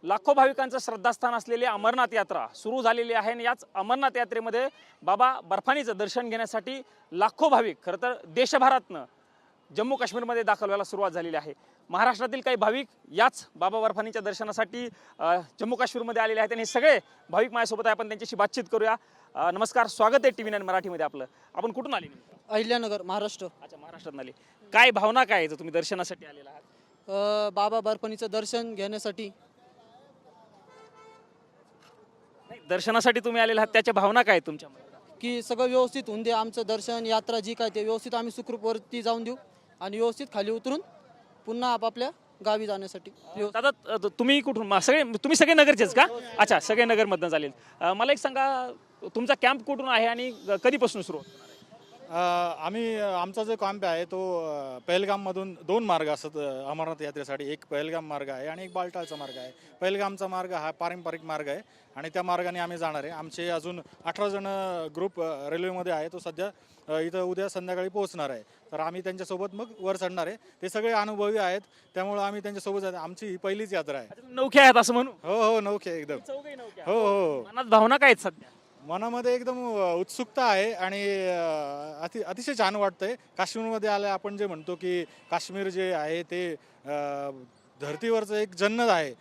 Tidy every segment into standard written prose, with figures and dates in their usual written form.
लाखो भाविकांचं श्रद्धास्थान असलेली अमरनाथ यात्रा सुरू झालेली आहे आणि याच अमरनाथ यात्रेमध्ये बाबा बर्फानीचं दर्शन घेण्यासाठी लाखो भाविक खरं तर देशभरातनं जम्मू काश्मीरमध्ये दाखल व्हायला सुरुवात झालेली आहे। महाराष्ट्रातील काही भाविक याच बाबा बर्फानीच्या दर्शनासाठी जम्मू काश्मीरमध्ये आलेले आहेत आणि सगळे भाविक माझ्यासोबत आहे। आपण त्यांच्याशी बातचीत करूया। नमस्कार, स्वागत आहे TV9 मराठीमध्ये आपलं। आपण कुठून आले? अहिल्यानगर, महाराष्ट्र। अच्छा, महाराष्ट्रातून आले। काय भावना काय आहे तुम्ही दर्शनासाठी आलेला आहात? बाबा बर्फानीचं दर्शन घेण्यासाठी। दर्शनासाठी तुम्ही आलेला आहात, त्याच्या भावना काय आहेत तुमच्यामध्ये? की सगळं व्यवस्थित होऊन दे, आमचं दर्शन यात्रा जी काय ते व्यवस्थित आम्ही सुखरूपवरती जाऊन देऊ आणि व्यवस्थित खाली उतरून पुन्हा आपापल्या गावी जाण्यासाठी। दादा, तुम्ही कुठून? तुम्ही सगळे नगरचेच का? अच्छा, सगळे नगरमधून चालेल। मला एक सांगा, तुमचा कॅम्प कुठून आहे आणि कधीपासून सुरू होतो? आमचा जो कॅम्प आहे तो पहलगाममधून दोन मार्ग असतात अमरनाथ यात्रेसाठी। एक पहलगाम मार्ग आहे आणि एक बालटालचा मार्ग आहे। पहलगामचा मार्ग हा पारंपरिक मार्ग आहे आणि त्या मार्गाने आम्ही जाणार आहे। आमचे अजून 18 जण ग्रुप रेल्वेमध्ये आहे, तो सध्या इथं उद्या संध्याकाळी पोहोचणार आहे। तर आम्ही त्यांच्यासोबत मग वर चढणार आहे। ते सगळे अनुभवी आहेत, त्यामुळे आम्ही त्यांच्यासोबत जातो। आमची ही पहिलीच यात्रा आहे। नौखे आहेत असं म्हणू? हो, नौखे एकदम। हो, मनात भावना काय आहेत सध्या? मनामध्ये एकदम उत्सुकता आहे आणि अतिशय छान वाटतंय। काश्मीरमध्ये आलं, आपण जे म्हणतो की काश्मीर जे आहे ते धर्तीवरचं एक जन्नत आहे,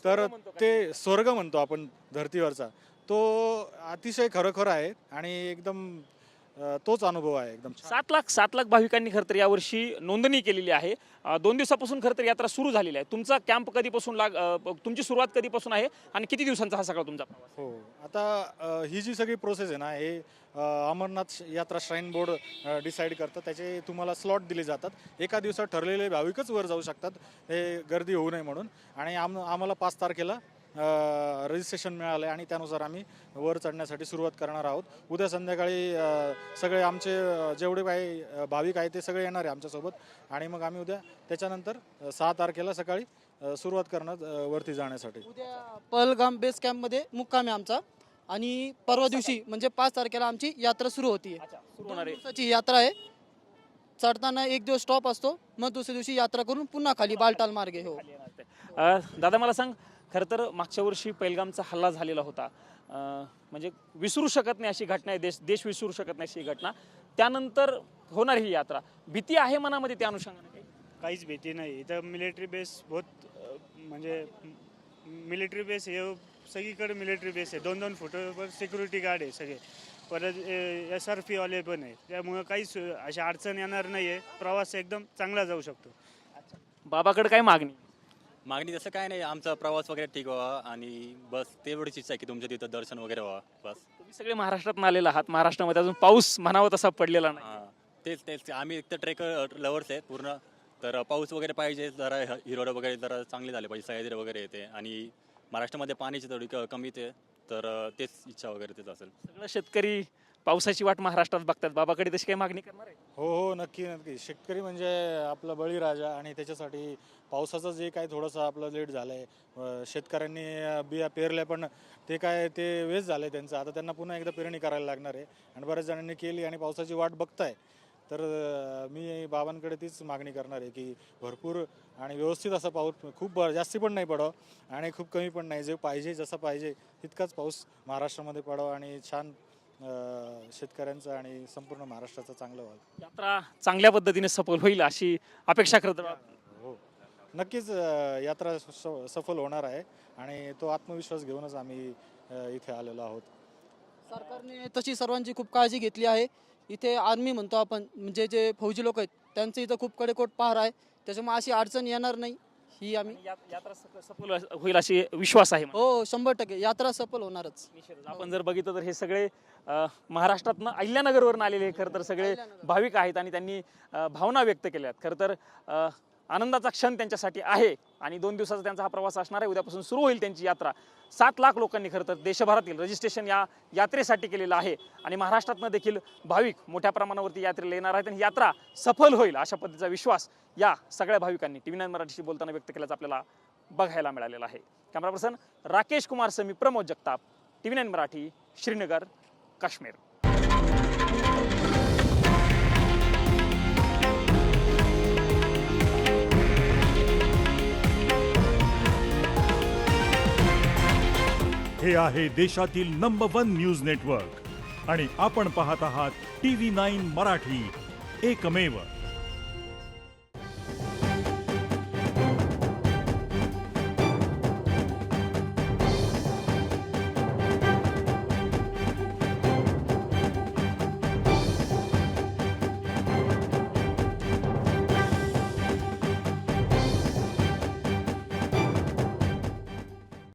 तर ते स्वर्ग म्हणतो आपण धर्तीवरचा, तो अतिशय खरोखर आहे आणि एकदम तोच अनुभव आहे एकदम। 7 लाख भाविकांनी खरं तर यावर्षी नोंदणी केलेली आहे। 2 दिवसापासून खरं तर यात्रा सुरू झालेली आहे। तुमचा कॅम्प कधीपासून तुमची सुरुवात कधीपासून आहे आणि किती दिवसांचा हा सगळा तुमचा प्रवास? हो, आता ही जी सगळी प्रोसेस आहे ना, हे अमरनाथ यात्रा श्राईन बोर्ड डिसाईड करतं। त्याचे तुम्हाला स्लॉट दिले जातात। एका दिवसात ठरलेले भाविकच वर जाऊ शकतात, हे गर्दी होऊ नये म्हणून। आणि आम्हाला 5 तारखेला रजिस्ट्रेशन मिळालं आहे आणि त्यानुसार आम्ही वर चढण्यासाठी सुरुवात करणार आहोत। उद्या संध्याकाळी सगळे आमचे जेवढे काही भाविक आहेत ते सगळे येणार आहे आमच्यासोबत आणि मग आम्ही उद्या त्याच्यानंतर 6 तारखेला सकाळी सुरुवात करणार वरती जाण्यासाठी। उद्या पहलगाम बेस कॅम्पमध्ये मुक्काम आहे आमचा आणि परवा दिवशी म्हणजे 5 तारखेला आमची यात्रा सुरू होती। 2 दिवसाची यात्रा आहे। चढताना एक दिवस स्टॉप असतो, मग दुसऱ्या दिवशी यात्रा करून पुन्हा खाली बालटाल मार्गे। हो दादा, मला सांग, खरं तर मागच्या वर्षी पहलगामचा हल्ला झालेला होता, म्हणजे विसरू शकत नाही अशी घटना आहे, देश विसरू शकत नाही अशी घटना। त्यानंतर होणार ही यात्रा, भीती आहे मनामध्ये त्या अनुषंगाने? काहीच भीती नाही। इथं मिलिटरी बेस म्हणजे मिलिटरी बेस हे सगळीकडे मिलिटरी बेस आहे। 2-2 फुटावर सिक्युरिटी गार्ड आहे सगळे, परत SRP वाले पण आहे, त्यामुळे काहीच अशी अडचण येणार नाही आहे। प्रवास एकदम चांगला जाऊ शकतो। बाबाकडे काय मागणी तसं काय नाही, आमचा प्रवास वगैरे ठीक व्हावा आणि बस तेवढीच इच्छा आहे की तुमच्या तिथं दर्शन वगैरे व्हावं, बस। तुम्ही सगळे महाराष्ट्रातून आलेला आहात, महाराष्ट्रामध्ये अजून पाऊस म्हणावा तसा पडलेला नाही। तेच आम्ही एक तर ट्रेकर लवर्स आहे पूर्ण, तर पाऊस वगैरे पाहिजे, जरा हिरोड वगैरे जरा चांगले झाले पाहिजे, सह्याद्री वगैरे येते आणि महाराष्ट्रामध्ये पाण्याची थोडी कमी येते, तर तेच इच्छा वगैरे तेच असेल। सगळं शेतकरी पावसाची वाट महाराष्ट्रात बघतात, बाबाकडे तशी काही मागणी करणार आहे? हो, नक्की। शेतकरी म्हणजे आपला बळीराजा आणि त्याच्यासाठी पावसाचं जे काही थोडंसं आपलं लेट झालं आहे, शेतकऱ्यांनी बिया पेरल्या पण ते वेस्ट झालं आहे त्यांचं। आता त्यांना पुन्हा एकदा पेरणी करायला लागणार आहे आणि बऱ्याच जणांनी केली आणि पावसाची वाट बघताय। तर मी बाबांकडे तीच मागणी करणार आहे की भरपूर आणि व्यवस्थित असा पाऊस, खूप जास्ती पण नाही पडावं आणि खूप कमी पण नाही, जे पाहिजे जसं पाहिजे तितकाच पाऊस महाराष्ट्रामध्ये पडावा आणि छान शेतकऱ्यांचं आणि संपूर्ण महाराष्ट्राचं चांगलं व्हावं। यात्रा चांगल्या पद्धतीने सफल होईल अशी अपेक्षा करतो। हो, नक्कीच यात्रा सफल होणार आहे आणि तो आत्मविश्वास घेऊनच आम्ही इथे आलेलो आहोत। सरकारने तशी सर्वांची खूप काळजी घेतली आहे। इथे आर्मी म्हणतो आपण, म्हणजे जे फौजी लोक आहेत त्यांचं इथं खूप कडेकोट पहारा आहे, त्याच्यामुळे अशी अडचण येणार नाही ही आम्ही यात्रा सफल होईल अशी विश्वास आहे। हो, 100% यात्रा सफल होणारच। आपण जर बघितलं तर हे सगळे महाराष्ट्रातनं अहिल्यानगरवरून आलेले खरं तर सगळे भाविक आहेत आणि त्यांनी भावना व्यक्त केल्या आहेत। खरं तर आनंदाचा क्षण त्यांच्यासाठी आहे आणि 2 दिवसाचा त्यांचा हा प्रवास असणार आहे। उद्यापासून सुरू होईल त्यांची यात्रा। 7 लाख लोकांनी खरं तर देशभरातील रजिस्ट्रेशन या यात्रेसाठी केलेलं आहे आणि महाराष्ट्रातनं देखील भाविक मोठ्या प्रमाणावरती यात्रेला येणार आहेत आणि यात्रा सफल होईल अशा पद्धतीचा विश्वास या सगळ्या भाविकांनी TV9 मराठीशी बोलताना व्यक्त केल्याचं आपल्याला बघायला मिळालेलं आहे। कॅमेरा पर्सन राकेश कुमार समी, प्रमोद जगताप, TV9 मराठी, श्रीनगर, काश्मीर। हे आहे देशातील नंबर 1 न्यूज नेटवर्क आणि आपण पाहत आहात TV9 मराठी, एकमेव.